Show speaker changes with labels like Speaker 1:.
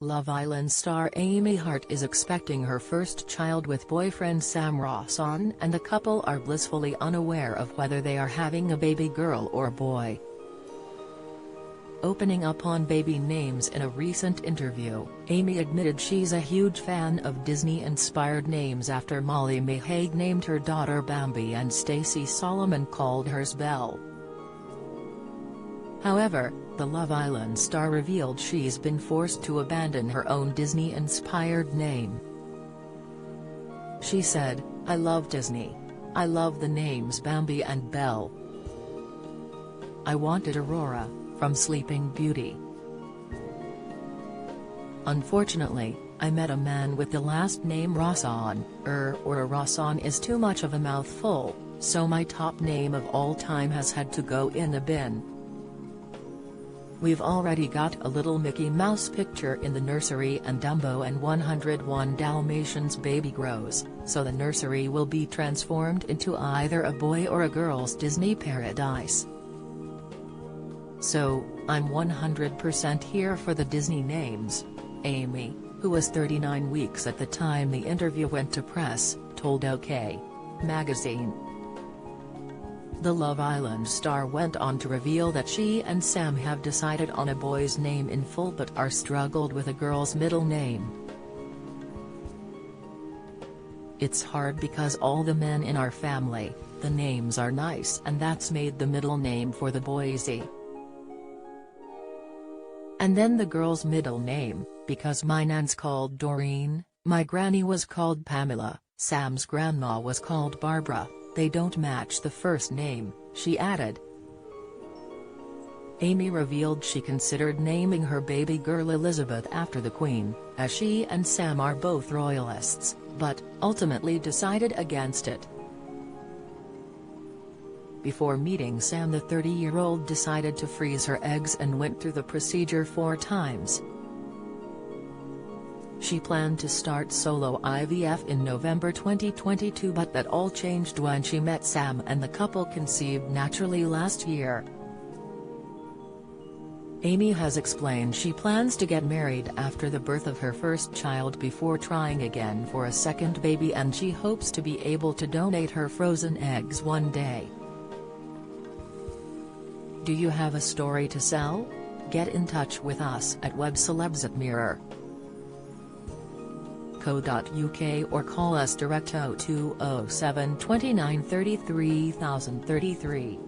Speaker 1: Love Island star Amy Hart is expecting her first child with boyfriend Sam Rawson, and the couple are blissfully unaware of whether they are having a baby girl or boy. Opening up on baby names in a recent interview, Amy admitted she's a huge fan of Disney-inspired names after Molly May Hague named her daughter Bambi and Stacey Solomon called hers Belle. However, the Love Island star revealed she's been forced to abandon her own Disney-inspired name. She said, "I love Disney. I love the names Bambi and Belle. I wanted Aurora, from Sleeping Beauty. Unfortunately, I met a man with the last name Rawson, or a Rawson is too much of a mouthful, so my top name of all time has had to go in the bin. We've already got a little Mickey Mouse picture in the nursery and Dumbo and 101 Dalmatians baby grows, so the nursery will be transformed into either a boy or a girl's Disney paradise. So, I'm 100% here for the Disney names," Amy, who was 39 weeks at the time the interview went to press, told OK! magazine. The Love Island star went on to reveal that she and Sam have decided on a boy's name in full but are struggled with a girl's middle name. "It's hard because all the men in our family, the names are nice and that's made the middle name for the boysy. And then the girl's middle name, because my nan's called Doreen, my granny was called Pamela, Sam's grandma was called Barbara. They don't match the first name," she added. Amy revealed she considered naming her baby girl Elizabeth after the Queen, as she and Sam are both royalists, but ultimately decided against it. Before meeting Sam, the 30-year-old decided to freeze her eggs and went through the procedure 4 times. She planned to start solo IVF in November 2022, but that all changed when she met Sam and the couple conceived naturally last year. Amy has explained she plans to get married after the birth of her first child before trying again for a second baby, and she hopes to be able to donate her frozen eggs one day. Do you have a story to sell? Get in touch with us at webcelebs@mirror.co.uk or call us direct 0207 29 33 033.